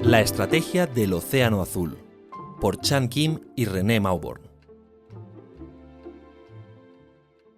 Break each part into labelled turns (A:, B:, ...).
A: La estrategia del océano azul, por Chan Kim y René Mauborgne.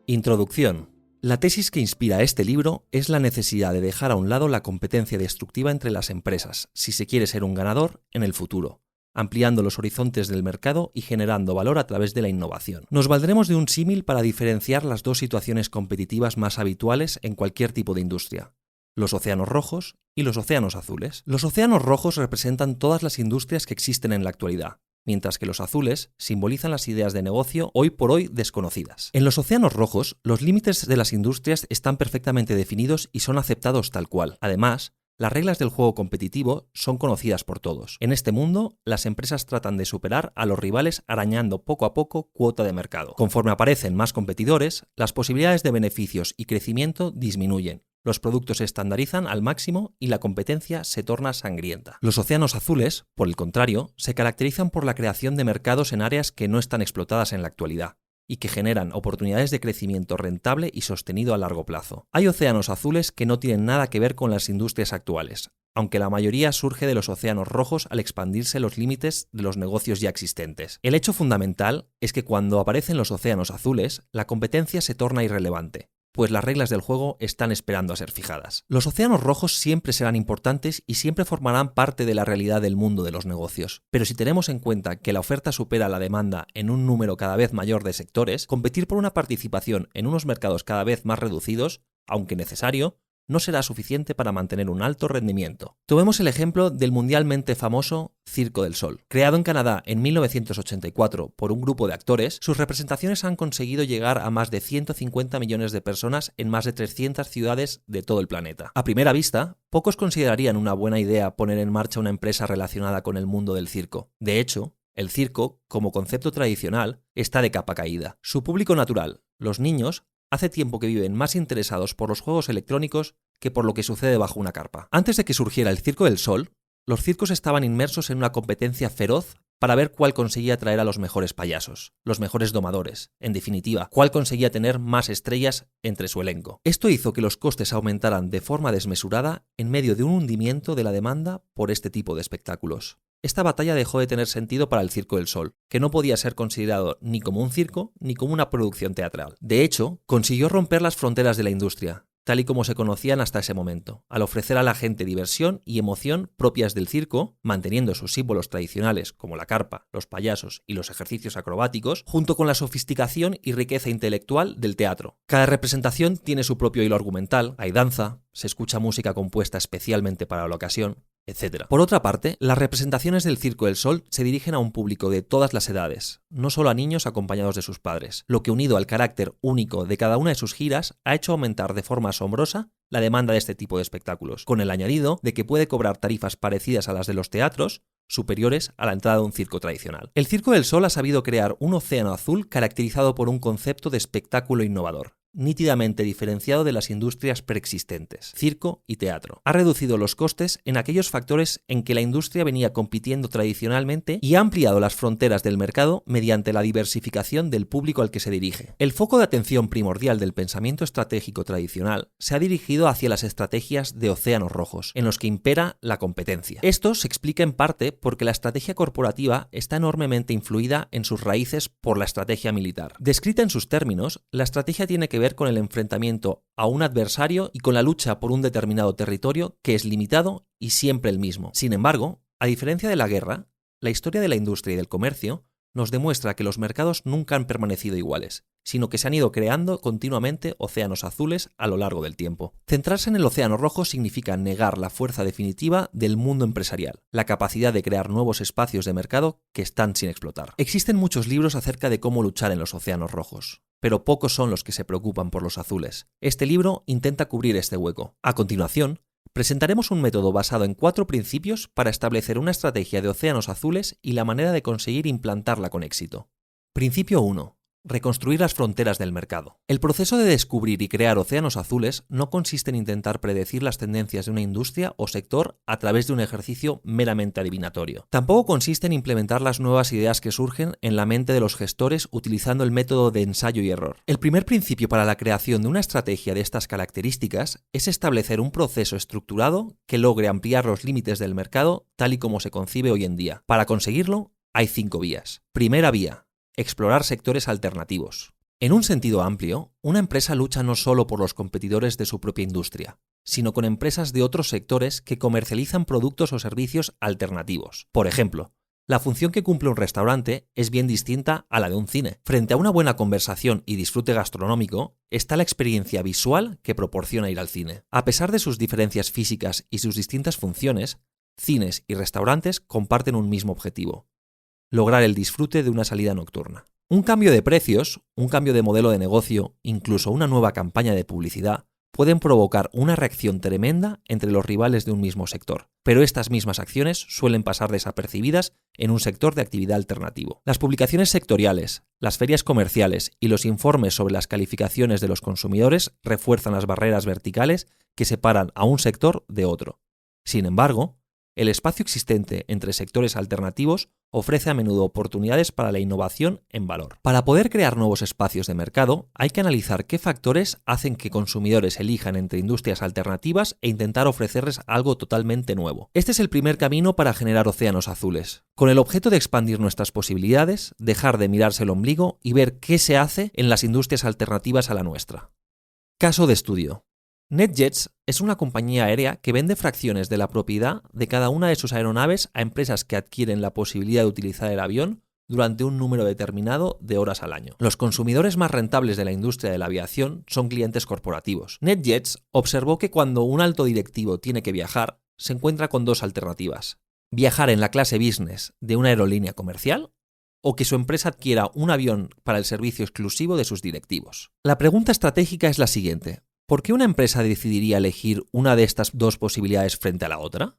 A: Introducción. La tesis que inspira este libro es la necesidad de dejar a un lado la competencia destructiva entre las empresas, si se quiere ser un ganador en el futuro, ampliando los horizontes del mercado y generando valor a través de la innovación. Nos valdremos de un símil para diferenciar las dos situaciones competitivas más habituales en cualquier tipo de industria: los océanos rojos y los océanos azules. Los océanos rojos representan todas las industrias que existen en la actualidad, mientras que los azules simbolizan las ideas de negocio hoy por hoy desconocidas. En los océanos rojos, los límites de las industrias están perfectamente definidos y son aceptados tal cual. Además, las reglas del juego competitivo son conocidas por todos. En este mundo, las empresas tratan de superar a los rivales arañando poco a poco cuota de mercado. Conforme aparecen más competidores, las posibilidades de beneficios y crecimiento disminuyen. Los productos se estandarizan al máximo y la competencia se torna sangrienta. Los océanos azules, por el contrario, se caracterizan por la creación de mercados en áreas que no están explotadas en la actualidad y que generan oportunidades de crecimiento rentable y sostenido a largo plazo. Hay océanos azules que no tienen nada que ver con las industrias actuales, aunque la mayoría surge de los océanos rojos al expandirse los límites de los negocios ya existentes. El hecho fundamental es que cuando aparecen los océanos azules, la competencia se torna irrelevante, pues las reglas del juego están esperando a ser fijadas. Los océanos rojos siempre serán importantes y siempre formarán parte de la realidad del mundo de los negocios. Pero si tenemos en cuenta que la oferta supera la demanda en un número cada vez mayor de sectores, competir por una participación en unos mercados cada vez más reducidos, aunque necesario, no será suficiente para mantener un alto rendimiento. Tomemos el ejemplo del mundialmente famoso Circo del Sol. Creado en Canadá en 1984 por un grupo de actores, sus representaciones han conseguido llegar a más de 150 millones de personas en más de 300 ciudades de todo el planeta. A primera vista, pocos considerarían una buena idea poner en marcha una empresa relacionada con el mundo del circo. De hecho, el circo, como concepto tradicional, está de capa caída. Su público natural, los niños, hace tiempo que viven más interesados por los juegos electrónicos que por lo que sucede bajo una carpa. Antes de que surgiera el Circo del Sol, los circos estaban inmersos en una competencia feroz para ver cuál conseguía atraer a los mejores payasos, los mejores domadores, en definitiva, cuál conseguía tener más estrellas entre su elenco. Esto hizo que los costes aumentaran de forma desmesurada en medio de un hundimiento de la demanda por este tipo de espectáculos. Esta batalla dejó de tener sentido para el Circo del Sol, que no podía ser considerado ni como un circo ni como una producción teatral. De hecho, consiguió romper las fronteras de la industria, tal y como se conocían hasta ese momento, al ofrecer a la gente diversión y emoción propias del circo, manteniendo sus símbolos tradicionales como la carpa, los payasos y los ejercicios acrobáticos, junto con la sofisticación y riqueza intelectual del teatro. Cada representación tiene su propio hilo argumental, hay danza, se escucha música compuesta especialmente para la ocasión, etc. Por otra parte, las representaciones del Circo del Sol se dirigen a un público de todas las edades, no solo a niños acompañados de sus padres, lo que unido al carácter único de cada una de sus giras ha hecho aumentar de forma asombrosa la demanda de este tipo de espectáculos, con el añadido de que puede cobrar tarifas parecidas a las de los teatros, superiores a la entrada de un circo tradicional. El Circo del Sol ha sabido crear un océano azul caracterizado por un concepto de espectáculo innovador, nítidamente diferenciado de las industrias preexistentes, circo y teatro. Ha reducido los costes en aquellos factores en que la industria venía compitiendo tradicionalmente y ha ampliado las fronteras del mercado mediante la diversificación del público al que se dirige. El foco de atención primordial del pensamiento estratégico tradicional se ha dirigido hacia las estrategias de océanos rojos, en los que impera la competencia. Esto se explica en parte porque la estrategia corporativa está enormemente influida en sus raíces por la estrategia militar. Descrita en sus términos, la estrategia tiene que ver con el enfrentamiento a un adversario y con la lucha por un determinado territorio que es limitado y siempre el mismo. Sin embargo, a diferencia de la guerra, la historia de la industria y del comercio nos demuestra que los mercados nunca han permanecido iguales, sino que se han ido creando continuamente océanos azules a lo largo del tiempo. Centrarse en el océano rojo significa negar la fuerza definitiva del mundo empresarial, la capacidad de crear nuevos espacios de mercado que están sin explotar. Existen muchos libros acerca de cómo luchar en los océanos rojos, pero pocos son los que se preocupan por los azules. Este libro intenta cubrir este hueco. A continuación, presentaremos un método basado en 4 principios para establecer una estrategia de océanos azules y la manera de conseguir implantarla con éxito. Principio 1. Reconstruir las fronteras del mercado. El proceso de descubrir y crear océanos azules no consiste en intentar predecir las tendencias de una industria o sector a través de un ejercicio meramente adivinatorio. Tampoco consiste en implementar las nuevas ideas que surgen en la mente de los gestores utilizando el método de ensayo y error. El primer principio para la creación de una estrategia de estas características es establecer un proceso estructurado que logre ampliar los límites del mercado tal y como se concibe hoy en día. Para conseguirlo, hay 5 vías. Primera vía: explorar sectores alternativos. En un sentido amplio, una empresa lucha no solo por los competidores de su propia industria, sino con empresas de otros sectores que comercializan productos o servicios alternativos. Por ejemplo, la función que cumple un restaurante es bien distinta a la de un cine. Frente a una buena conversación y disfrute gastronómico, está la experiencia visual que proporciona ir al cine. A pesar de sus diferencias físicas y sus distintas funciones, cines y restaurantes comparten un mismo objetivo: lograr el disfrute de una salida nocturna. Un cambio de precios, un cambio de modelo de negocio, incluso una nueva campaña de publicidad, pueden provocar una reacción tremenda entre los rivales de un mismo sector, pero estas mismas acciones suelen pasar desapercibidas en un sector de actividad alternativo. Las publicaciones sectoriales, las ferias comerciales y los informes sobre las calificaciones de los consumidores refuerzan las barreras verticales que separan a un sector de otro. Sin embargo, el espacio existente entre sectores alternativos ofrece a menudo oportunidades para la innovación en valor. Para poder crear nuevos espacios de mercado, hay que analizar qué factores hacen que consumidores elijan entre industrias alternativas e intentar ofrecerles algo totalmente nuevo. Este es el primer camino para generar océanos azules, con el objeto de expandir nuestras posibilidades, dejar de mirarse el ombligo y ver qué se hace en las industrias alternativas a la nuestra. Caso de estudio. NetJets es una compañía aérea que vende fracciones de la propiedad de cada una de sus aeronaves a empresas que adquieren la posibilidad de utilizar el avión durante un número determinado de horas al año. Los consumidores más rentables de la industria de la aviación son clientes corporativos. NetJets observó que cuando un alto directivo tiene que viajar, se encuentra con 2 alternativas: viajar en la clase business de una aerolínea comercial o que su empresa adquiera un avión para el servicio exclusivo de sus directivos. La pregunta estratégica es la siguiente: ¿por qué una empresa decidiría elegir una de estas 2 posibilidades frente a la otra?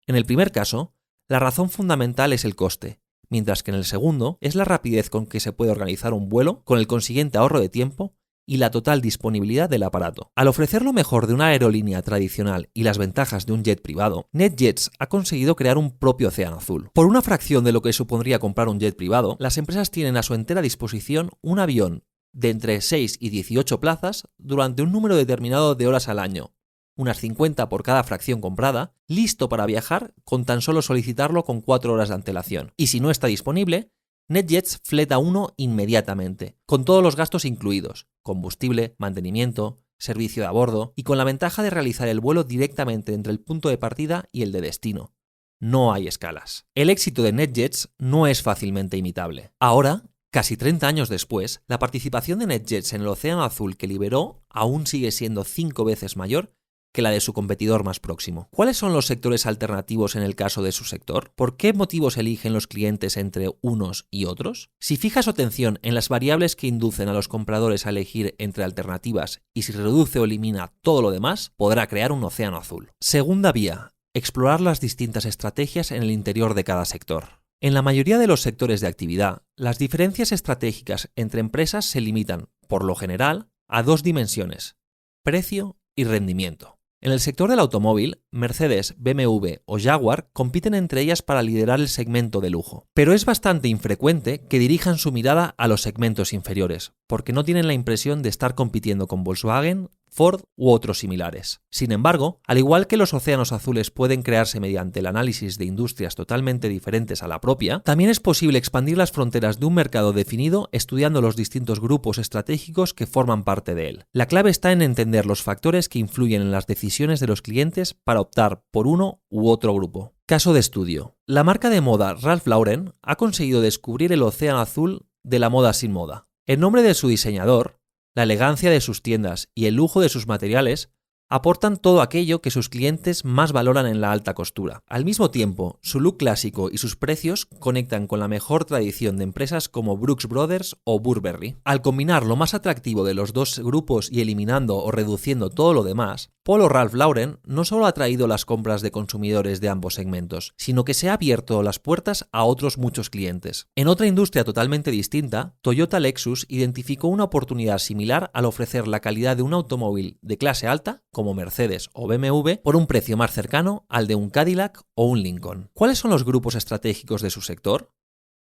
A: En el primer caso, la razón fundamental es el coste, mientras que en el segundo es la rapidez con que se puede organizar un vuelo, con el consiguiente ahorro de tiempo y la total disponibilidad del aparato. Al ofrecer lo mejor de una aerolínea tradicional y las ventajas de un jet privado, NetJets ha conseguido crear un propio océano azul. Por una fracción de lo que supondría comprar un jet privado, las empresas tienen a su entera disposición un avión de entre 6 y 18 plazas durante un número determinado de horas al año, unas 50 por cada fracción comprada, listo para viajar con tan solo solicitarlo con 4 horas de antelación. Y si no está disponible, NetJets fleta uno inmediatamente, con todos los gastos incluidos: combustible, mantenimiento, servicio de a bordo, y con la ventaja de realizar el vuelo directamente entre el punto de partida y el de destino. No hay escalas. El éxito de NetJets no es fácilmente imitable. Ahora, casi 30 años después, la participación de NetJets en el océano azul que liberó aún sigue siendo 5 veces mayor que la de su competidor más próximo. ¿Cuáles son los sectores alternativos en el caso de su sector? ¿Por qué motivos eligen los clientes entre unos y otros? Si fija su atención en las variables que inducen a los compradores a elegir entre alternativas y si reduce o elimina todo lo demás, podrá crear un océano azul. Segunda vía: explorar las distintas estrategias en el interior de cada sector. En la mayoría de los sectores de actividad, las diferencias estratégicas entre empresas se limitan, por lo general, a 2 dimensiones: precio y rendimiento. En el sector del automóvil, Mercedes, BMW o Jaguar compiten entre ellas para liderar el segmento de lujo. Pero es bastante infrecuente que dirijan su mirada a los segmentos inferiores, porque no tienen la impresión de estar compitiendo con Volkswagen, Ford u otros similares. Sin embargo, al igual que los océanos azules pueden crearse mediante el análisis de industrias totalmente diferentes a la propia, también es posible expandir las fronteras de un mercado definido estudiando los distintos grupos estratégicos que forman parte de él. La clave está en entender los factores que influyen en las decisiones de los clientes para optar por uno u otro grupo. Caso de estudio. La marca de moda Ralph Lauren ha conseguido descubrir el océano azul de la moda sin moda. En nombre de su diseñador, la elegancia de sus tiendas y el lujo de sus materiales aportan todo aquello que sus clientes más valoran en la alta costura. Al mismo tiempo, su look clásico y sus precios conectan con la mejor tradición de empresas como Brooks Brothers o Burberry. Al combinar lo más atractivo de los 2 grupos y eliminando o reduciendo todo lo demás, Polo Ralph Lauren no solo ha traído las compras de consumidores de ambos segmentos, sino que se ha abierto las puertas a otros muchos clientes. En otra industria totalmente distinta, Toyota Lexus identificó una oportunidad similar al ofrecer la calidad de un automóvil de clase alta, como Mercedes o BMW, por un precio más cercano al de un Cadillac o un Lincoln. ¿Cuáles son los grupos estratégicos de su sector?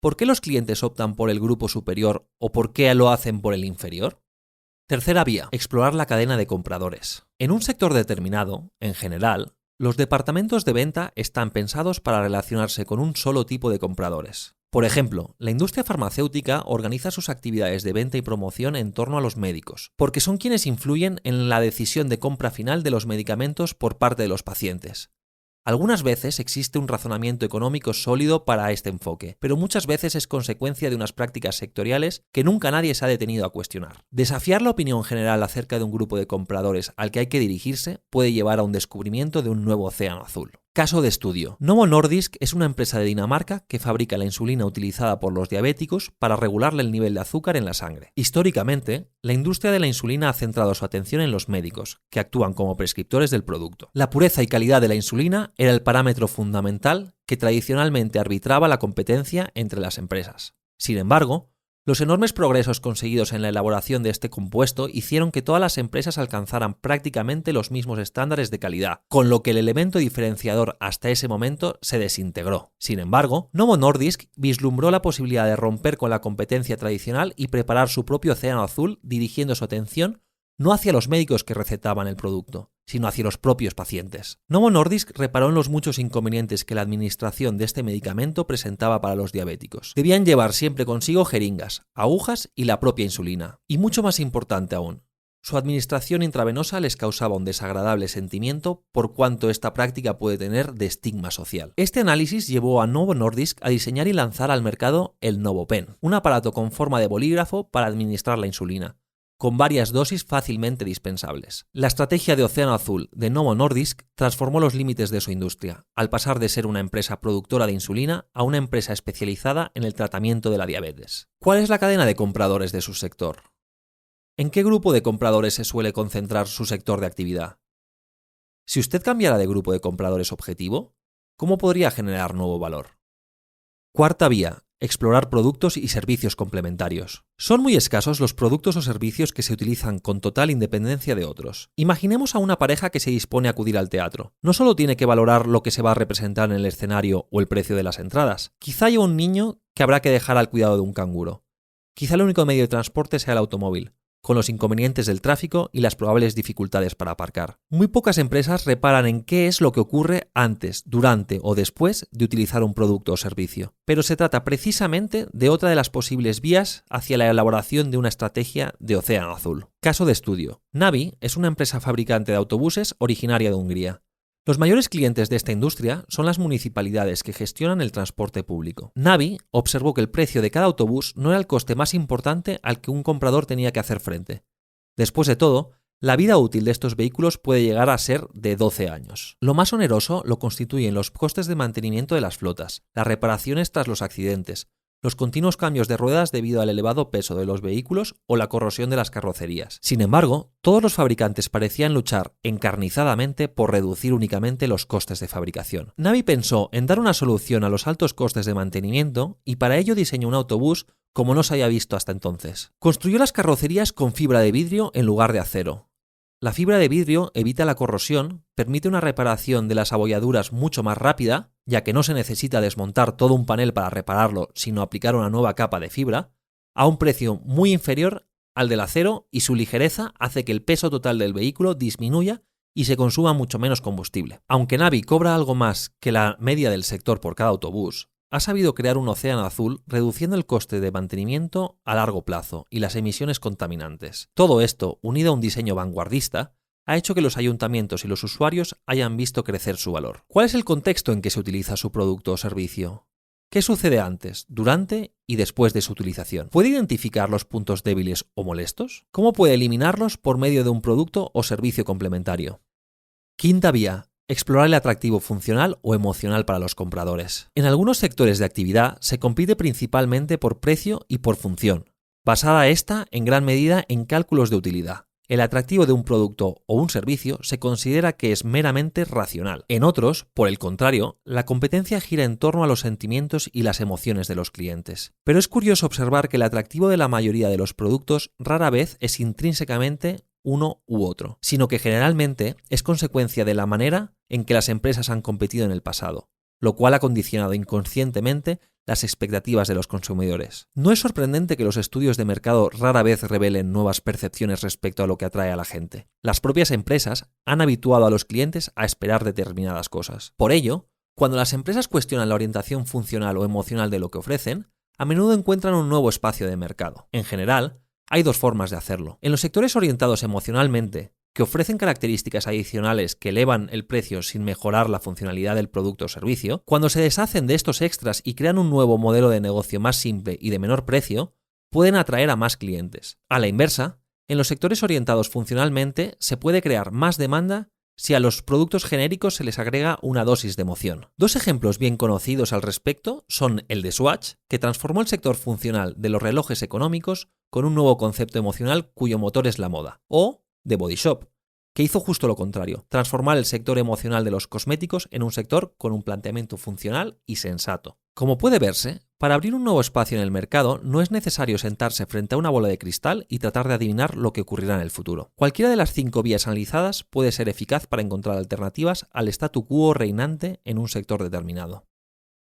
A: ¿Por qué los clientes optan por el grupo superior o por qué lo hacen por el inferior? Tercera vía, explorar la cadena de compradores. En un sector determinado, en general, los departamentos de venta están pensados para relacionarse con un solo tipo de compradores. Por ejemplo, la industria farmacéutica organiza sus actividades de venta y promoción en torno a los médicos, porque son quienes influyen en la decisión de compra final de los medicamentos por parte de los pacientes. Algunas veces existe un razonamiento económico sólido para este enfoque, pero muchas veces es consecuencia de unas prácticas sectoriales que nunca nadie se ha detenido a cuestionar. Desafiar la opinión general acerca de un grupo de compradores al que hay que dirigirse puede llevar a un descubrimiento de un nuevo océano azul. Caso de estudio. Novo Nordisk es una empresa de Dinamarca que fabrica la insulina utilizada por los diabéticos para regularle el nivel de azúcar en la sangre. Históricamente, la industria de la insulina ha centrado su atención en los médicos, que actúan como prescriptores del producto. La pureza y calidad de la insulina era el parámetro fundamental que tradicionalmente arbitraba la competencia entre las empresas. Sin embargo, los enormes progresos conseguidos en la elaboración de este compuesto hicieron que todas las empresas alcanzaran prácticamente los mismos estándares de calidad, con lo que el elemento diferenciador hasta ese momento se desintegró. Sin embargo, Novo Nordisk vislumbró la posibilidad de romper con la competencia tradicional y preparar su propio océano azul, dirigiendo su atención no hacia los médicos que recetaban el producto, sino hacia los propios pacientes. Novo Nordisk reparó en los muchos inconvenientes que la administración de este medicamento presentaba para los diabéticos. Debían llevar siempre consigo jeringas, agujas y la propia insulina. Y mucho más importante aún, su administración intravenosa les causaba un desagradable sentimiento por cuanto esta práctica puede tener de estigma social. Este análisis llevó a Novo Nordisk a diseñar y lanzar al mercado el NovoPen, un aparato con forma de bolígrafo para administrar la insulina, con varias dosis fácilmente dispensables. La estrategia de Océano Azul de Novo Nordisk transformó los límites de su industria, al pasar de ser una empresa productora de insulina a una empresa especializada en el tratamiento de la diabetes. ¿Cuál es la cadena de compradores de su sector? ¿En qué grupo de compradores se suele concentrar su sector de actividad? Si usted cambiara de grupo de compradores objetivo, ¿cómo podría generar nuevo valor? Cuarta vía. Explorar productos y servicios complementarios. Son muy escasos los productos o servicios que se utilizan con total independencia de otros. Imaginemos a una pareja que se dispone a acudir al teatro. No solo tiene que valorar lo que se va a representar en el escenario o el precio de las entradas. Quizá haya un niño que habrá que dejar al cuidado de un canguro. Quizá el único medio de transporte sea el automóvil, con los inconvenientes del tráfico y las probables dificultades para aparcar. Muy pocas empresas reparan en qué es lo que ocurre antes, durante o después de utilizar un producto o servicio. Pero se trata precisamente de otra de las posibles vías hacia la elaboración de una estrategia de Océano Azul. Caso de estudio. Navi es una empresa fabricante de autobuses originaria de Hungría. Los mayores clientes de esta industria son las municipalidades que gestionan el transporte público. Navi observó que el precio de cada autobús no era el coste más importante al que un comprador tenía que hacer frente. Después de todo, la vida útil de estos vehículos puede llegar a ser de 12 años. Lo más oneroso lo constituyen los costes de mantenimiento de las flotas, las reparaciones tras los accidentes, los continuos cambios de ruedas debido al elevado peso de los vehículos o la corrosión de las carrocerías. Sin embargo, todos los fabricantes parecían luchar encarnizadamente por reducir únicamente los costes de fabricación. Navi pensó en dar una solución a los altos costes de mantenimiento y para ello diseñó un autobús como no se había visto hasta entonces. Construyó las carrocerías con fibra de vidrio en lugar de acero. La fibra de vidrio evita la corrosión, permite una reparación de las abolladuras mucho más rápida, ya que no se necesita desmontar todo un panel para repararlo, sino aplicar una nueva capa de fibra, a un precio muy inferior al del acero, y su ligereza hace que el peso total del vehículo disminuya y se consuma mucho menos combustible. Aunque Navi cobra algo más que la media del sector por cada autobús, ha sabido crear un océano azul reduciendo el coste de mantenimiento a largo plazo y las emisiones contaminantes. Todo esto, unido a un diseño vanguardista, ha hecho que los ayuntamientos y los usuarios hayan visto crecer su valor. ¿Cuál es el contexto en que se utiliza su producto o servicio? ¿Qué sucede antes, durante y después de su utilización? ¿Puede identificar los puntos débiles o molestos? ¿Cómo puede eliminarlos por medio de un producto o servicio complementario? Quinta vía. Explorar el atractivo funcional o emocional para los compradores. En algunos sectores de actividad se compite principalmente por precio y por función, basada esta en gran medida en cálculos de utilidad. el atractivo de un producto o un servicio se considera que es meramente racional. En otros, por el contrario, la competencia gira en torno a los sentimientos y las emociones de los clientes. Pero es curioso observar que el atractivo de la mayoría de los productos rara vez es intrínsecamente uno u otro, sino que generalmente es consecuencia de la manera en que las empresas han competido en el pasado, lo cual ha condicionado inconscientemente las expectativas de los consumidores. No es sorprendente que los estudios de mercado rara vez revelen nuevas percepciones respecto a lo que atrae a la gente. Las propias empresas han habituado a los clientes a esperar determinadas cosas. Por ello, cuando las empresas cuestionan la orientación funcional o emocional de lo que ofrecen, a menudo encuentran un nuevo espacio de mercado. En general, hay dos formas de hacerlo. En los sectores orientados emocionalmente, que ofrecen características adicionales que elevan el precio sin mejorar la funcionalidad del producto o servicio, cuando se deshacen de estos extras y crean un nuevo modelo de negocio más simple y de menor precio, pueden atraer a más clientes. A la inversa, en los sectores orientados funcionalmente se puede crear más demanda si a los productos genéricos se les agrega una dosis de emoción. Dos ejemplos bien conocidos al respecto son el de Swatch, que transformó el sector funcional de los relojes económicos con un nuevo concepto emocional cuyo motor es la moda, o de Body Shop, que hizo justo lo contrario, transformar el sector emocional de los cosméticos en un sector con un planteamiento funcional y sensato. Como puede verse, para abrir un nuevo espacio en el mercado no es necesario sentarse frente a una bola de cristal y tratar de adivinar lo que ocurrirá en el futuro. Cualquiera de las 5 vías analizadas puede ser eficaz para encontrar alternativas al statu quo reinante en un sector determinado.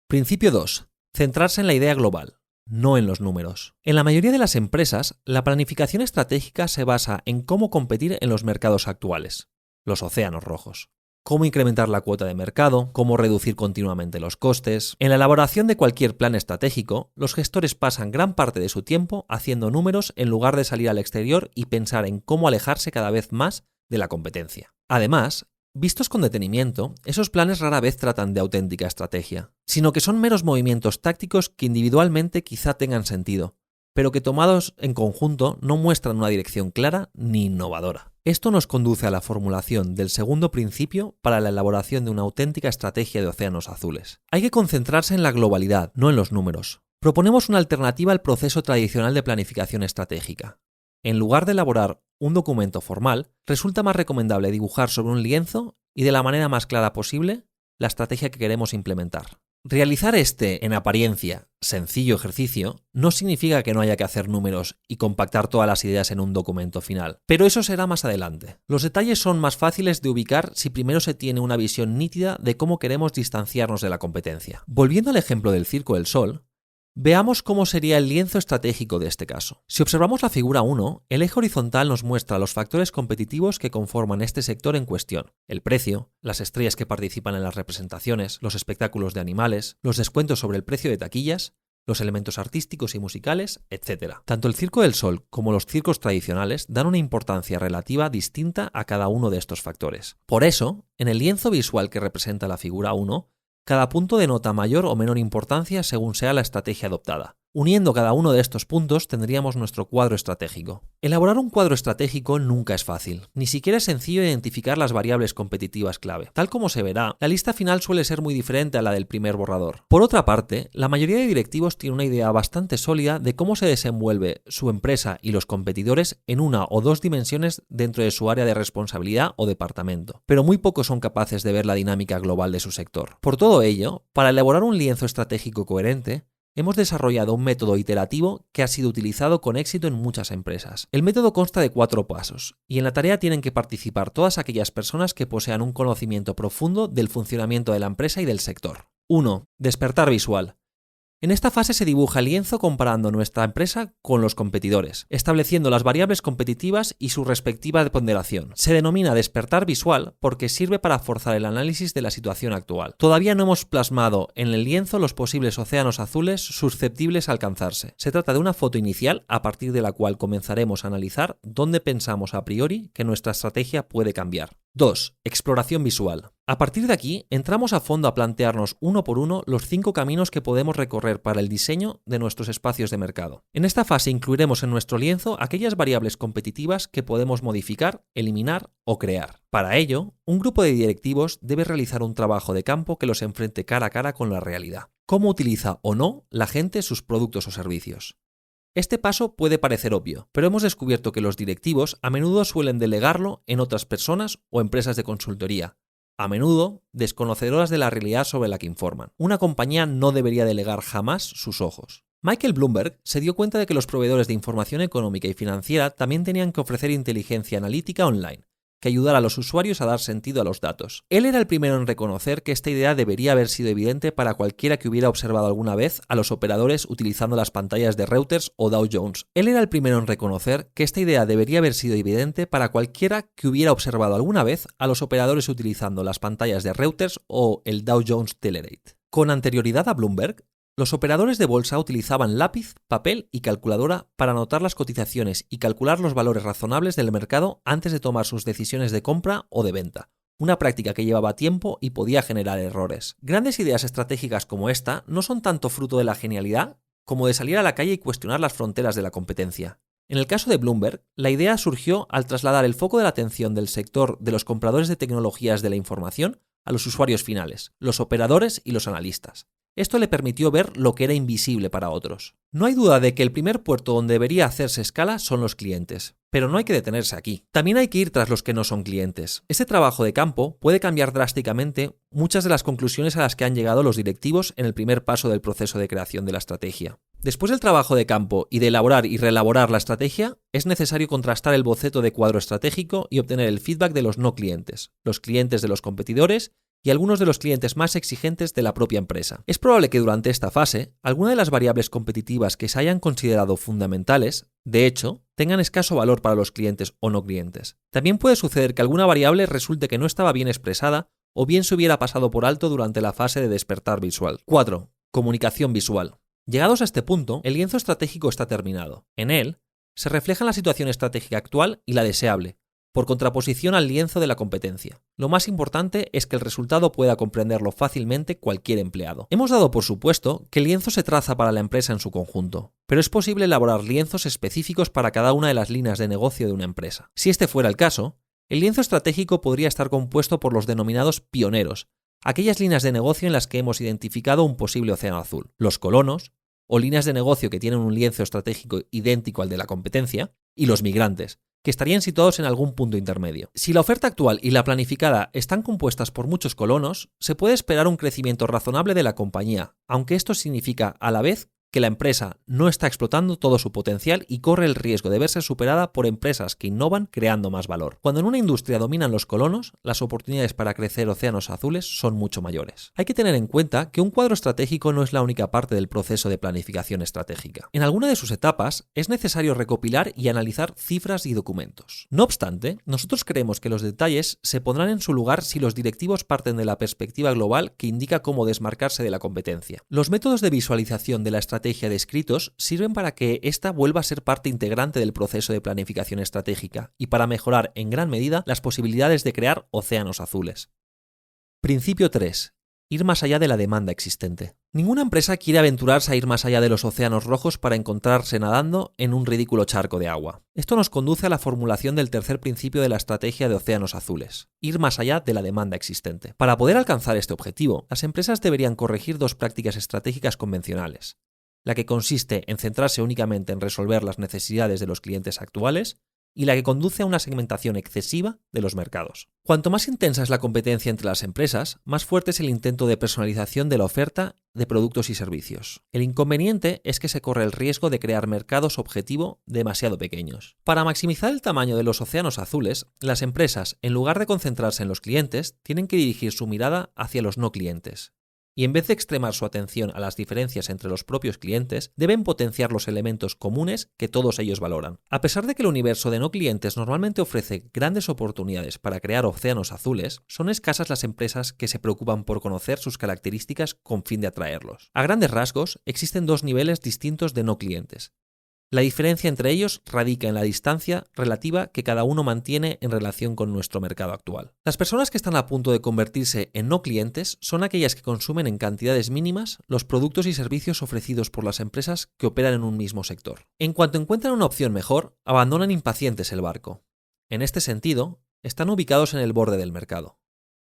A: Principio 2. Centrarse en la idea global, no en los números. En la mayoría de las empresas, la planificación estratégica se basa en cómo competir en los mercados actuales, los océanos rojos. Cómo incrementar la cuota de mercado, cómo reducir continuamente los costes. En la elaboración de cualquier plan estratégico, los gestores pasan gran parte de su tiempo haciendo números en lugar de salir al exterior y pensar en cómo alejarse cada vez más de la competencia. Además, vistos con detenimiento, esos planes rara vez tratan de auténtica estrategia, sino que son meros movimientos tácticos que individualmente quizá tengan sentido, pero que tomados en conjunto no muestran una dirección clara ni innovadora. Esto nos conduce a la formulación del segundo principio para la elaboración de una auténtica estrategia de océanos azules. Hay que concentrarse en la globalidad, no en los números. Proponemos una alternativa al proceso tradicional de planificación estratégica. En lugar de elaborar un documento formal, resulta más recomendable dibujar sobre un lienzo y de la manera más clara posible la estrategia que queremos implementar. Realizar este, en apariencia, sencillo ejercicio no significa que no haya que hacer números y compactar todas las ideas en un documento final, pero eso será más adelante. Los detalles son más fáciles de ubicar si primero se tiene una visión nítida de cómo queremos distanciarnos de la competencia. Volviendo al ejemplo del Circo del Sol, veamos cómo sería el lienzo estratégico de este caso. Si observamos la figura 1, el eje horizontal nos muestra los factores competitivos que conforman este sector en cuestión: el precio, las estrellas que participan en las representaciones, los espectáculos de animales, los descuentos sobre el precio de taquillas, los elementos artísticos y musicales, etc. Tanto el Circo del Sol como los circos tradicionales dan una importancia relativa distinta a cada uno de estos factores. Por eso, en el lienzo visual que representa la figura 1, cada punto denota mayor o menor importancia según sea la estrategia adoptada. Uniendo cada uno de estos puntos tendríamos nuestro cuadro estratégico. Elaborar un cuadro estratégico nunca es fácil. Ni siquiera es sencillo identificar las variables competitivas clave. Tal como se verá, la lista final suele ser muy diferente a la del primer borrador. Por otra parte, la mayoría de directivos tiene una idea bastante sólida de cómo se desenvuelve su empresa y los competidores en una o dos dimensiones dentro de su área de responsabilidad o departamento, pero muy pocos son capaces de ver la dinámica global de su sector. Por todo ello, para elaborar un lienzo estratégico coherente, hemos desarrollado un método iterativo que ha sido utilizado con éxito en muchas empresas. El método consta de 4 pasos, y en la tarea tienen que participar todas aquellas personas que posean un conocimiento profundo del funcionamiento de la empresa y del sector. 1. Despertar visual. En esta fase se dibuja el lienzo comparando nuestra empresa con los competidores, estableciendo las variables competitivas y su respectiva ponderación. Se denomina despertar visual porque sirve para forzar el análisis de la situación actual. Todavía no hemos plasmado en el lienzo los posibles océanos azules susceptibles a alcanzarse. Se trata de una foto inicial a partir de la cual comenzaremos a analizar dónde pensamos a priori que nuestra estrategia puede cambiar. 2. Exploración visual. A partir de aquí, entramos a fondo a plantearnos uno por uno los 5 caminos que podemos recorrer para el diseño de nuestros espacios de mercado. En esta fase incluiremos en nuestro lienzo aquellas variables competitivas que podemos modificar, eliminar o crear. Para ello, un grupo de directivos debe realizar un trabajo de campo que los enfrente cara a cara con la realidad. ¿Cómo utiliza o no la gente sus productos o servicios? Este paso puede parecer obvio, pero hemos descubierto que los directivos a menudo suelen delegarlo en otras personas o empresas de consultoría, a menudo desconocedoras de la realidad sobre la que informan. Una compañía no debería delegar jamás sus ojos. Michael Bloomberg se dio cuenta de que los proveedores de información económica y financiera también tenían que ofrecer inteligencia analítica online, que ayudara a los usuarios a dar sentido a los datos. Él era el primero en reconocer que esta idea debería haber sido evidente para cualquiera que hubiera observado alguna vez a los operadores utilizando las pantallas de Reuters o Dow Jones. Él era el primero en reconocer que esta idea debería haber sido evidente para cualquiera que hubiera observado alguna vez a los operadores utilizando las pantallas de Reuters o el Dow Jones Telerate. Con anterioridad a Bloomberg, los operadores de bolsa utilizaban lápiz, papel y calculadora para anotar las cotizaciones y calcular los valores razonables del mercado antes de tomar sus decisiones de compra o de venta, una práctica que llevaba tiempo y podía generar errores. Grandes ideas estratégicas como esta no son tanto fruto de la genialidad como de salir a la calle y cuestionar las fronteras de la competencia. En el caso de Bloomberg, la idea surgió al trasladar el foco de la atención del sector de los compradores de tecnologías de la información a los usuarios finales, los operadores y los analistas. Esto le permitió ver lo que era invisible para otros. No hay duda de que el primer puerto donde debería hacerse escala son los clientes, pero no hay que detenerse aquí. También hay que ir tras los que no son clientes. Este trabajo de campo puede cambiar drásticamente muchas de las conclusiones a las que han llegado los directivos en el primer paso del proceso de creación de la estrategia. Después del trabajo de campo y de elaborar y reelaborar la estrategia, es necesario contrastar el boceto de cuadro estratégico y obtener el feedback de los no clientes, los clientes de los competidores y algunos de los clientes más exigentes de la propia empresa. Es probable que durante esta fase, alguna de las variables competitivas que se hayan considerado fundamentales, de hecho, tengan escaso valor para los clientes o no clientes. También puede suceder que alguna variable resulte que no estaba bien expresada o bien se hubiera pasado por alto durante la fase de despertar visual. 4. Comunicación visual. Llegados a este punto, el lienzo estratégico está terminado. En él, se refleja la situación estratégica actual y la deseable, por contraposición al lienzo de la competencia. Lo más importante es que el resultado pueda comprenderlo fácilmente cualquier empleado. Hemos dado por supuesto que el lienzo se traza para la empresa en su conjunto, pero es posible elaborar lienzos específicos para cada una de las líneas de negocio de una empresa. Si este fuera el caso, el lienzo estratégico podría estar compuesto por los denominados pioneros, aquellas líneas de negocio en las que hemos identificado un posible océano azul, los colonos, o líneas de negocio que tienen un lienzo estratégico idéntico al de la competencia, y los migrantes, que estarían situados en algún punto intermedio. Si la oferta actual y la planificada están compuestas por muchos colonos, se puede esperar un crecimiento razonable de la compañía, aunque esto significa a la vez que la empresa no está explotando todo su potencial y corre el riesgo de verse superada por empresas que innovan creando más valor. Cuando en una industria dominan los colonos, las oportunidades para crecer océanos azules son mucho mayores. Hay que tener en cuenta que un cuadro estratégico no es la única parte del proceso de planificación estratégica. En alguna de sus etapas es necesario recopilar y analizar cifras y documentos. No obstante, nosotros creemos que los detalles se pondrán en su lugar si los directivos parten de la perspectiva global que indica cómo desmarcarse de la competencia. Los métodos de visualización de la estrategia descritos sirven para que ésta vuelva a ser parte integrante del proceso de planificación estratégica y para mejorar en gran medida las posibilidades de crear océanos azules. Principio 3. Ir más allá de la demanda existente. Ninguna empresa quiere aventurarse a ir más allá de los océanos rojos para encontrarse nadando en un ridículo charco de agua. Esto nos conduce a la formulación del tercer principio de la estrategia de océanos azules: ir más allá de la demanda existente. Para poder alcanzar este objetivo, las empresas deberían corregir dos prácticas estratégicas convencionales: la que consiste en centrarse únicamente en resolver las necesidades de los clientes actuales y la que conduce a una segmentación excesiva de los mercados. Cuanto más intensa es la competencia entre las empresas, más fuerte es el intento de personalización de la oferta de productos y servicios. El inconveniente es que se corre el riesgo de crear mercados objetivo demasiado pequeños. Para maximizar el tamaño de los océanos azules, las empresas, en lugar de concentrarse en los clientes, tienen que dirigir su mirada hacia los no clientes. Y en vez de extremar su atención a las diferencias entre los propios clientes, deben potenciar los elementos comunes que todos ellos valoran. A pesar de que el universo de no clientes normalmente ofrece grandes oportunidades para crear océanos azules, son escasas las empresas que se preocupan por conocer sus características con fin de atraerlos. A grandes rasgos, existen dos niveles distintos de no clientes. La diferencia entre ellos radica en la distancia relativa que cada uno mantiene en relación con nuestro mercado actual. Las personas que están a punto de convertirse en no clientes son aquellas que consumen en cantidades mínimas los productos y servicios ofrecidos por las empresas que operan en un mismo sector. En cuanto encuentran una opción mejor, abandonan impacientes el barco. En este sentido, están ubicados en el borde del mercado.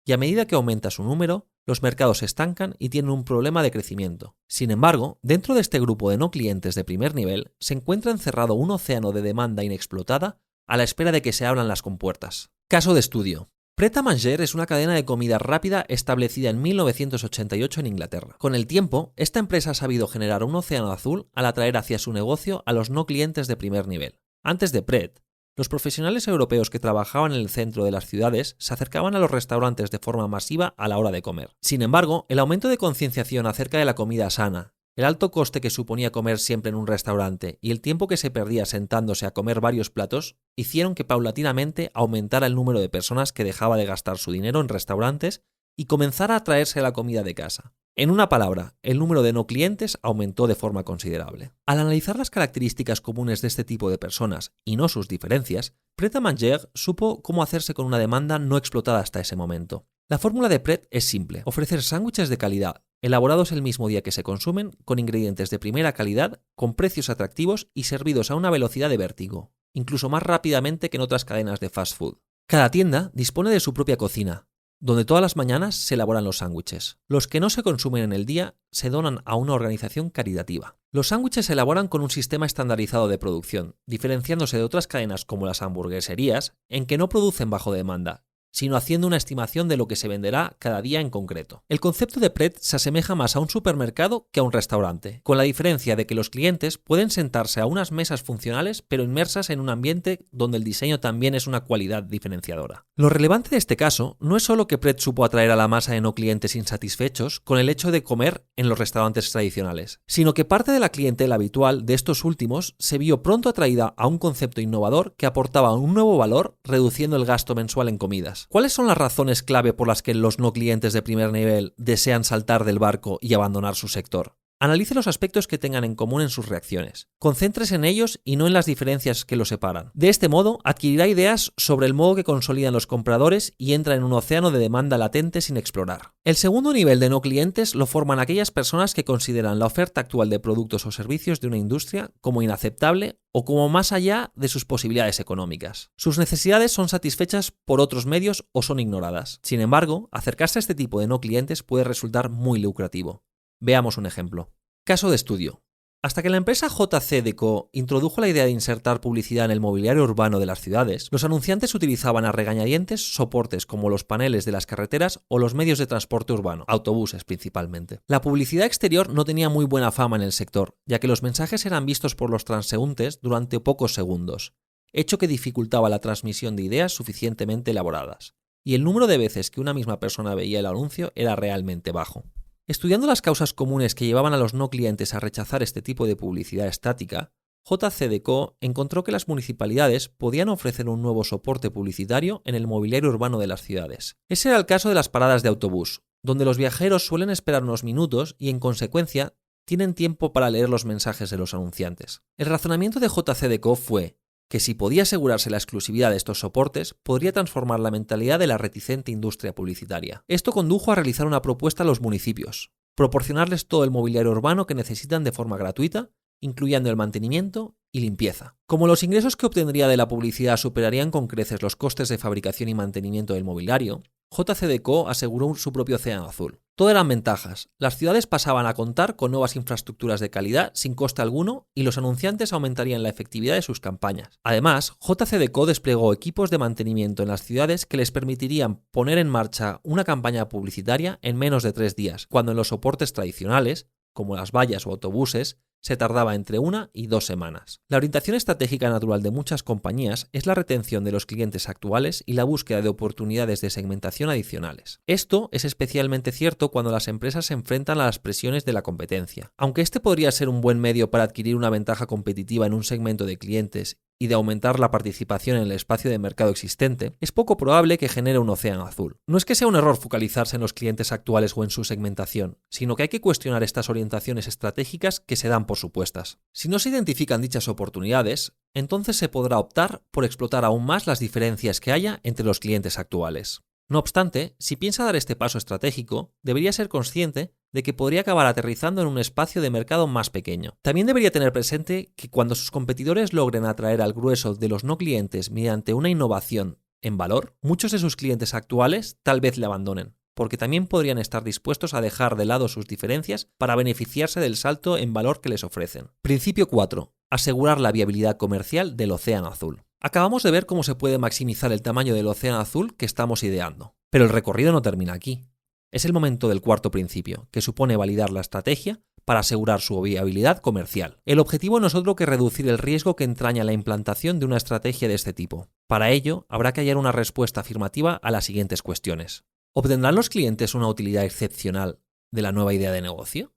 A: Y a medida que aumenta su número, Los mercados se estancan y tienen un problema de crecimiento. Sin embargo, dentro de este grupo de no clientes de primer nivel se encuentra encerrado un océano de demanda inexplotada a la espera de que se abran las compuertas. Caso de estudio. Pret a Manger es una cadena de comida rápida establecida en 1988 en Inglaterra. Con el tiempo, esta empresa ha sabido generar un océano azul al atraer hacia su negocio a los no clientes de primer nivel. Antes de Pret, los profesionales europeos que trabajaban en el centro de las ciudades se acercaban a los restaurantes de forma masiva a la hora de comer. Sin embargo, el aumento de concienciación acerca de la comida sana, el alto coste que suponía comer siempre en un restaurante y el tiempo que se perdía sentándose a comer varios platos hicieron que paulatinamente aumentara el número de personas que dejaba de gastar su dinero en restaurantes y comenzara a traerse la comida de casa. En una palabra, el número de no clientes aumentó de forma considerable. Al analizar las características comunes de este tipo de personas y no sus diferencias, Pret a Manger supo cómo hacerse con una demanda no explotada hasta ese momento. La fórmula de Pret es simple: ofrecer sándwiches de calidad, elaborados el mismo día que se consumen, con ingredientes de primera calidad, con precios atractivos y servidos a una velocidad de vértigo, incluso más rápidamente que en otras cadenas de fast food. Cada tienda dispone de su propia cocina, donde todas las mañanas se elaboran los sándwiches. Los que no se consumen en el día se donan a una organización caritativa. Los sándwiches se elaboran con un sistema estandarizado de producción, diferenciándose de otras cadenas como las hamburgueserías, en que no producen bajo demanda, sino haciendo una estimación de lo que se venderá cada día en concreto. El concepto de Pret se asemeja más a un supermercado que a un restaurante, con la diferencia de que los clientes pueden sentarse a unas mesas funcionales pero inmersas en un ambiente donde el diseño también es una cualidad diferenciadora. Lo relevante de este caso no es solo que Pret supo atraer a la masa de no clientes insatisfechos con el hecho de comer en los restaurantes tradicionales, sino que parte de la clientela habitual de estos últimos se vio pronto atraída a un concepto innovador que aportaba un nuevo valor reduciendo el gasto mensual en comidas. ¿Cuáles son las razones clave por las que los no clientes de primer nivel desean saltar del barco y abandonar su sector? Analice los aspectos que tengan en común en sus reacciones. Concéntrese en ellos y no en las diferencias que los separan. De este modo, adquirirá ideas sobre el modo que consolidan los compradores y entra en un océano de demanda latente sin explorar. El segundo nivel de no clientes lo forman aquellas personas que consideran la oferta actual de productos o servicios de una industria como inaceptable o como más allá de sus posibilidades económicas. Sus necesidades son satisfechas por otros medios o son ignoradas. Sin embargo, acercarse a este tipo de no clientes puede resultar muy lucrativo. Veamos un ejemplo. Caso de estudio. Hasta que la empresa JC Deco introdujo la idea de insertar publicidad en el mobiliario urbano de las ciudades, los anunciantes utilizaban a regañadientes soportes como los paneles de las carreteras o los medios de transporte urbano, autobuses principalmente. La publicidad exterior no tenía muy buena fama en el sector, ya que los mensajes eran vistos por los transeúntes durante pocos segundos, hecho que dificultaba la transmisión de ideas suficientemente elaboradas, y el número de veces que una misma persona veía el anuncio era realmente bajo. Estudiando las causas comunes que llevaban a los no clientes a rechazar este tipo de publicidad estática, JC Deco encontró que las municipalidades podían ofrecer un nuevo soporte publicitario en el mobiliario urbano de las ciudades. Ese era el caso de las paradas de autobús, donde los viajeros suelen esperar unos minutos y, en consecuencia, tienen tiempo para leer los mensajes de los anunciantes. El razonamiento de JC Deco fue que si podía asegurarse la exclusividad de estos soportes, podría transformar la mentalidad de la reticente industria publicitaria. Esto condujo a realizar una propuesta a los municipios: proporcionarles todo el mobiliario urbano que necesitan de forma gratuita, incluyendo el mantenimiento y limpieza. Como los ingresos que obtendría de la publicidad superarían con creces los costes de fabricación y mantenimiento del mobiliario, JC Deco aseguró su propio océano azul. Todo eran ventajas. Las ciudades pasaban a contar con nuevas infraestructuras de calidad sin coste alguno y los anunciantes aumentarían la efectividad de sus campañas. Además, JC Deco desplegó equipos de mantenimiento en las ciudades que les permitirían poner en marcha una campaña publicitaria en menos de 3 días, cuando en los soportes tradicionales, como las vallas o autobuses, se tardaba entre 1 y 2 semanas. La orientación estratégica natural de muchas compañías es la retención de los clientes actuales y la búsqueda de oportunidades de segmentación adicionales. Esto es especialmente cierto cuando las empresas se enfrentan a las presiones de la competencia. Aunque este podría ser un buen medio para adquirir una ventaja competitiva en un segmento de clientes y de aumentar la participación en el espacio de mercado existente, es poco probable que genere un océano azul. No es que sea un error focalizarse en los clientes actuales o en su segmentación, sino que hay que cuestionar estas orientaciones estratégicas que se dan por supuestas. Si no se identifican dichas oportunidades, entonces se podrá optar por explotar aún más las diferencias que haya entre los clientes actuales. No obstante, si piensa dar este paso estratégico, debería ser consciente de que podría acabar aterrizando en un espacio de mercado más pequeño. También debería tener presente que cuando sus competidores logren atraer al grueso de los no clientes mediante una innovación en valor, muchos de sus clientes actuales tal vez le abandonen, porque también podrían estar dispuestos a dejar de lado sus diferencias para beneficiarse del salto en valor que les ofrecen. Principio 4. Asegurar la viabilidad comercial del océano azul. Acabamos de ver cómo se puede maximizar el tamaño del océano azul que estamos ideando, pero el recorrido no termina aquí. Es el momento del cuarto principio, que supone validar la estrategia para asegurar su viabilidad comercial. El objetivo no es otro que reducir el riesgo que entraña la implantación de una estrategia de este tipo. Para ello, habrá que hallar una respuesta afirmativa a las siguientes cuestiones. ¿Obtendrán los clientes una utilidad excepcional de la nueva idea de negocio?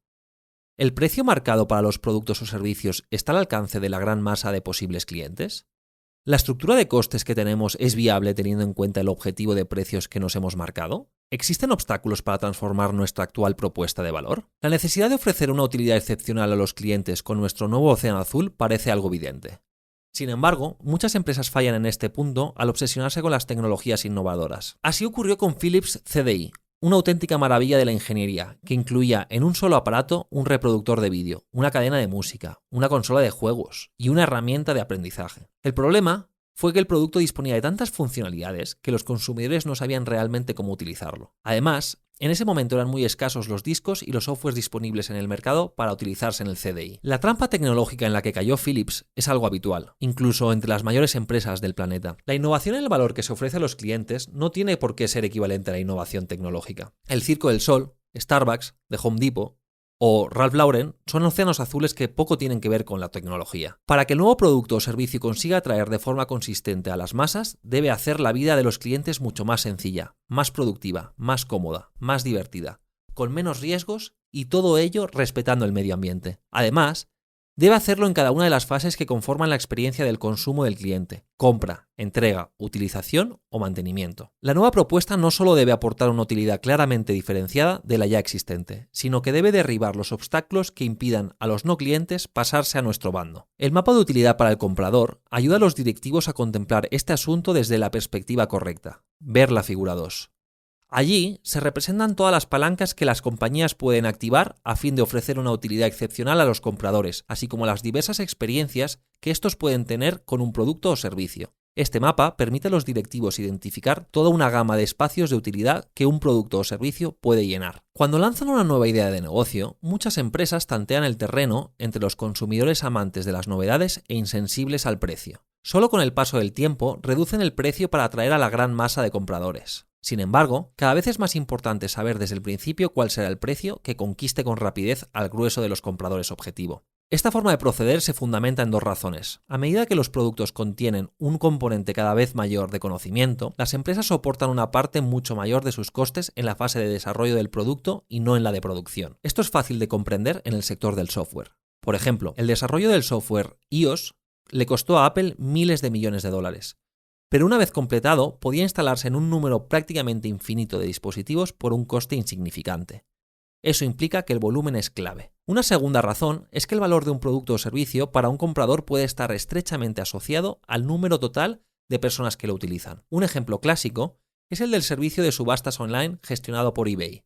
A: ¿El precio marcado para los productos o servicios está al alcance de la gran masa de posibles clientes? ¿La estructura de costes que tenemos es viable teniendo en cuenta el objetivo de precios que nos hemos marcado? ¿Existen obstáculos para transformar nuestra actual propuesta de valor? La necesidad de ofrecer una utilidad excepcional a los clientes con nuestro nuevo océano azul parece algo evidente. Sin embargo, muchas empresas fallan en este punto al obsesionarse con las tecnologías innovadoras. Así ocurrió con Philips CDI, una auténtica maravilla de la ingeniería, que incluía en un solo aparato un reproductor de vídeo, una cadena de música, una consola de juegos y una herramienta de aprendizaje. El problema fue que el producto disponía de tantas funcionalidades que los consumidores no sabían realmente cómo utilizarlo. Además, en ese momento eran muy escasos los discos y los softwares disponibles en el mercado para utilizarse en el CDI. La trampa tecnológica en la que cayó Philips es algo habitual, incluso entre las mayores empresas del planeta. La innovación en el valor que se ofrece a los clientes no tiene por qué ser equivalente a la innovación tecnológica. El Circo del Sol, Starbucks, The Home Depot o Ralph Lauren son océanos azules que poco tienen que ver con la tecnología. Para que el nuevo producto o servicio consiga atraer de forma consistente a las masas, debe hacer la vida de los clientes mucho más sencilla, más productiva, más cómoda, más divertida, con menos riesgos y todo ello respetando el medio ambiente. Además, debe hacerlo en cada una de las fases que conforman la experiencia del consumo del cliente: compra, entrega, utilización o mantenimiento. La nueva propuesta no solo debe aportar una utilidad claramente diferenciada de la ya existente, sino que debe derribar los obstáculos que impidan a los no clientes pasarse a nuestro bando. El mapa de utilidad para el comprador ayuda a los directivos a contemplar este asunto desde la perspectiva correcta. Ver la figura 2. Allí se representan todas las palancas que las compañías pueden activar a fin de ofrecer una utilidad excepcional a los compradores, así como las diversas experiencias que estos pueden tener con un producto o servicio. Este mapa permite a los directivos identificar toda una gama de espacios de utilidad que un producto o servicio puede llenar. Cuando lanzan una nueva idea de negocio, muchas empresas tantean el terreno entre los consumidores amantes de las novedades e insensibles al precio. Solo con el paso del tiempo reducen el precio para atraer a la gran masa de compradores. Sin embargo, cada vez es más importante saber desde el principio cuál será el precio que conquiste con rapidez al grueso de los compradores objetivo. Esta forma de proceder se fundamenta en dos razones. A medida que los productos contienen un componente cada vez mayor de conocimiento, las empresas soportan una parte mucho mayor de sus costes en la fase de desarrollo del producto y no en la de producción. Esto es fácil de comprender en el sector del software. Por ejemplo, el desarrollo del software iOS le costó a Apple miles de millones de dólares. Pero una vez completado, podía instalarse en un número prácticamente infinito de dispositivos por un coste insignificante. Eso implica que el volumen es clave. Una segunda razón es que el valor de un producto o servicio para un comprador puede estar estrechamente asociado al número total de personas que lo utilizan. Un ejemplo clásico es el del servicio de subastas online gestionado por eBay,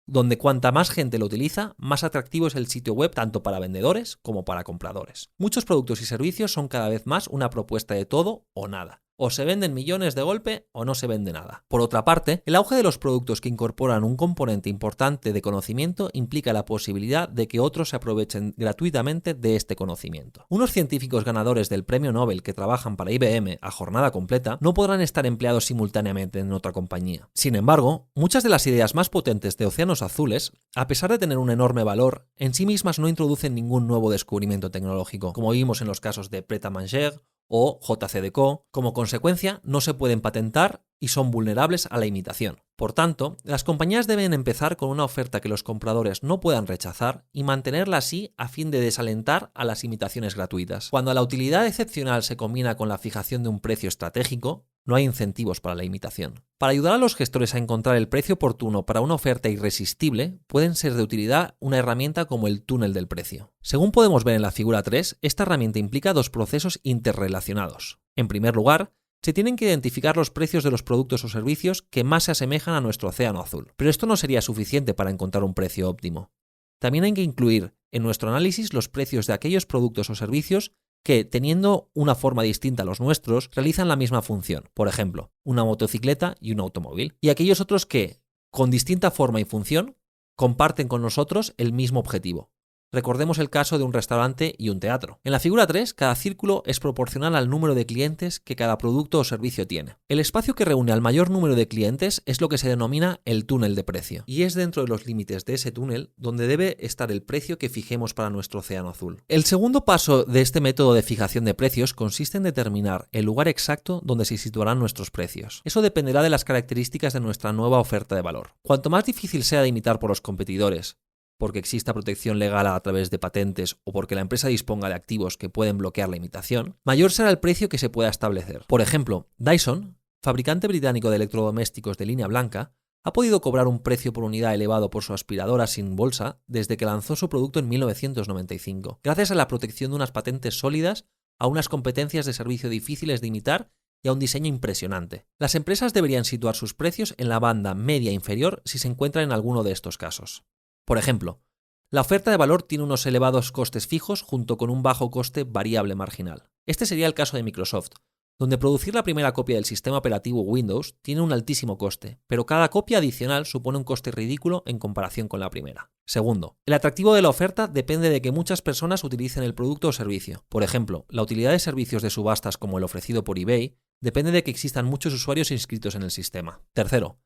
A: donde cuanta más gente lo utiliza, más atractivo es el sitio web tanto para vendedores como para compradores. Muchos productos y servicios son cada vez más una propuesta de todo o nada. O se venden millones de golpe o no se vende nada. Por otra parte, el auge de los productos que incorporan un componente importante de conocimiento implica la posibilidad de que otros se aprovechen gratuitamente de este conocimiento. Unos científicos ganadores del premio Nobel que trabajan para IBM a jornada completa no podrán estar empleados simultáneamente en otra compañía. Sin embargo, muchas de las ideas más potentes de océanos azules, a pesar de tener un enorme valor, en sí mismas no introducen ningún nuevo descubrimiento tecnológico, como vimos en los casos de Pret a Manger o JCDecaux. Como consecuencia, no se pueden patentar y son vulnerables a la imitación. Por tanto, las compañías deben empezar con una oferta que los compradores no puedan rechazar y mantenerla así a fin de desalentar a las imitaciones gratuitas. Cuando la utilidad excepcional se combina con la fijación de un precio estratégico, no hay incentivos para la imitación. Para ayudar a los gestores a encontrar el precio oportuno para una oferta irresistible, pueden ser de utilidad una herramienta como el túnel del precio. Según podemos ver en la figura 3, esta herramienta implica dos procesos interrelacionados. En primer lugar, se tienen que identificar los precios de los productos o servicios que más se asemejan a nuestro océano azul. Pero esto no sería suficiente para encontrar un precio óptimo. También hay que incluir en nuestro análisis los precios de aquellos productos o servicios que, teniendo una forma distinta a los nuestros, realizan la misma función. Por ejemplo, una motocicleta y un automóvil. Y aquellos otros que, con distinta forma y función, comparten con nosotros el mismo objetivo. Recordemos el caso de un restaurante y un teatro. En la figura 3, cada círculo es proporcional al número de clientes que cada producto o servicio tiene. El espacio que reúne al mayor número de clientes es lo que se denomina el túnel de precio, y es dentro de los límites de ese túnel donde debe estar el precio que fijemos para nuestro océano azul. El segundo paso de este método de fijación de precios consiste en determinar el lugar exacto donde se situarán nuestros precios. Eso dependerá de las características de nuestra nueva oferta de valor. Cuanto más difícil sea de imitar por los competidores, porque exista protección legal a través de patentes o porque la empresa disponga de activos que pueden bloquear la imitación, mayor será el precio que se pueda establecer. Por ejemplo, Dyson, fabricante británico de electrodomésticos de línea blanca, ha podido cobrar un precio por unidad elevado por su aspiradora sin bolsa desde que lanzó su producto en 1995, gracias a la protección de unas patentes sólidas, a unas competencias de servicio difíciles de imitar y a un diseño impresionante. Las empresas deberían situar sus precios en la banda media inferior si se encuentran en alguno de estos casos. Por ejemplo, la oferta de valor tiene unos elevados costes fijos junto con un bajo coste variable marginal. Este sería el caso de Microsoft, donde producir la primera copia del sistema operativo Windows tiene un altísimo coste, pero cada copia adicional supone un coste ridículo en comparación con la primera. Segundo, el atractivo de la oferta depende de que muchas personas utilicen el producto o servicio. Por ejemplo, la utilidad de servicios de subastas como el ofrecido por eBay depende de que existan muchos usuarios inscritos en el sistema. Tercero,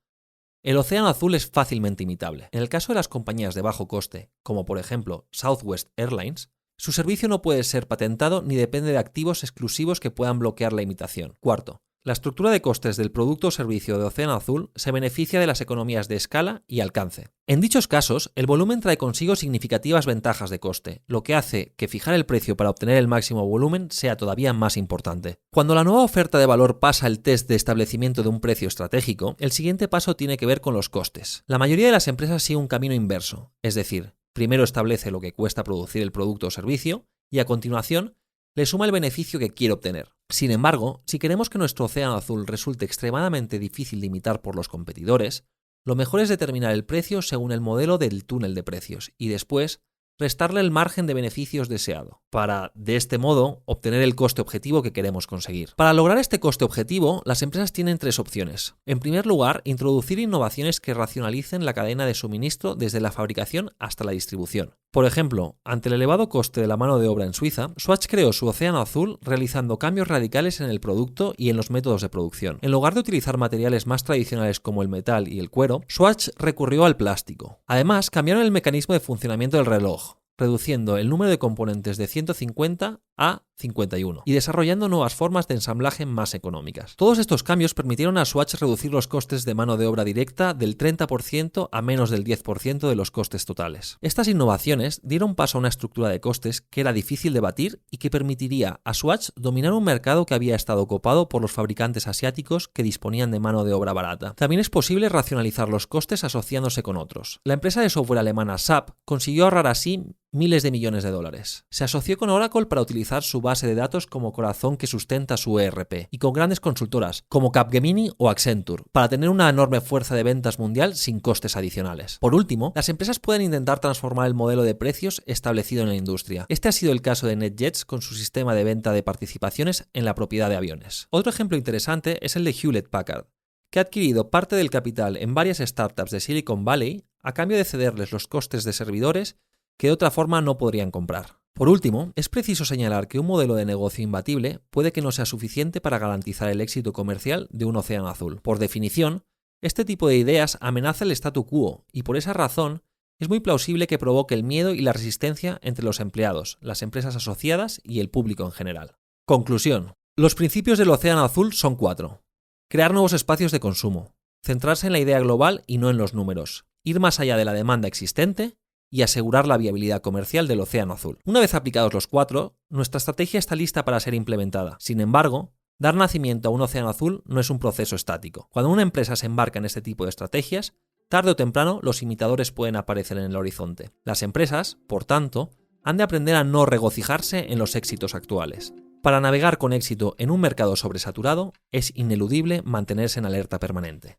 A: el océano azul es fácilmente imitable. En el caso de las compañías de bajo coste, como por ejemplo Southwest Airlines, su servicio no puede ser patentado ni depende de activos exclusivos que puedan bloquear la imitación. Cuarto, la estructura de costes del producto o servicio de océano azul se beneficia de las economías de escala y alcance. En dichos casos, el volumen trae consigo significativas ventajas de coste, lo que hace que fijar el precio para obtener el máximo volumen sea todavía más importante. Cuando la nueva oferta de valor pasa el test de establecimiento de un precio estratégico, el siguiente paso tiene que ver con los costes. La mayoría de las empresas sigue un camino inverso, es decir, primero establece lo que cuesta producir el producto o servicio y a continuación le suma el beneficio que quiere obtener. Sin embargo, si queremos que nuestro océano azul resulte extremadamente difícil de imitar por los competidores, lo mejor es determinar el precio según el modelo del túnel de precios y después restarle el margen de beneficios deseado, para, de este modo, obtener el coste objetivo que queremos conseguir. Para lograr este coste objetivo, las empresas tienen tres opciones. En primer lugar, introducir innovaciones que racionalicen la cadena de suministro desde la fabricación hasta la distribución. Por ejemplo, ante el elevado coste de la mano de obra en Suiza, Swatch creó su océano azul realizando cambios radicales en el producto y en los métodos de producción. En lugar de utilizar materiales más tradicionales como el metal y el cuero, Swatch recurrió al plástico. Además, cambiaron el mecanismo de funcionamiento del reloj, reduciendo el número de componentes de 150 a 51 y desarrollando nuevas formas de ensamblaje más económicas. Todos estos cambios permitieron a Swatch reducir los costes de mano de obra directa del 30% a menos del 10% de los costes totales. Estas innovaciones dieron paso a una estructura de costes que era difícil de batir y que permitiría a Swatch dominar un mercado que había estado ocupado por los fabricantes asiáticos que disponían de mano de obra barata. También es posible racionalizar los costes asociándose con otros. La empresa de software alemana SAP consiguió ahorrar así miles de millones de dólares. Se asoció con Oracle para utilizar su base de datos como corazón que sustenta su ERP y con grandes consultoras como Capgemini o Accenture para tener una enorme fuerza de ventas mundial sin costes adicionales. Por último, las empresas pueden intentar transformar el modelo de precios establecido en la industria. Este ha sido el caso de NetJets con su sistema de venta de participaciones en la propiedad de aviones. Otro ejemplo interesante es el de Hewlett Packard, que ha adquirido parte del capital en varias startups de Silicon Valley a cambio de cederles los costes de servidores que de otra forma no podrían comprar. Por último, es preciso señalar que un modelo de negocio imbatible puede que no sea suficiente para garantizar el éxito comercial de un océano azul. Por definición, este tipo de ideas amenaza el statu quo y por esa razón es muy plausible que provoque el miedo y la resistencia entre los empleados, las empresas asociadas y el público en general. Conclusión. Los principios del océano azul son 4. Crear nuevos espacios de consumo, centrarse en la idea global y no en los números, ir más allá de la demanda existente y asegurar la viabilidad comercial del océano azul. Una vez aplicados los 4, nuestra estrategia está lista para ser implementada. Sin embargo, dar nacimiento a un océano azul no es un proceso estático. Cuando una empresa se embarca en este tipo de estrategias, tarde o temprano los imitadores pueden aparecer en el horizonte. Las empresas, por tanto, han de aprender a no regocijarse en los éxitos actuales. Para navegar con éxito en un mercado sobresaturado, es ineludible mantenerse en alerta permanente.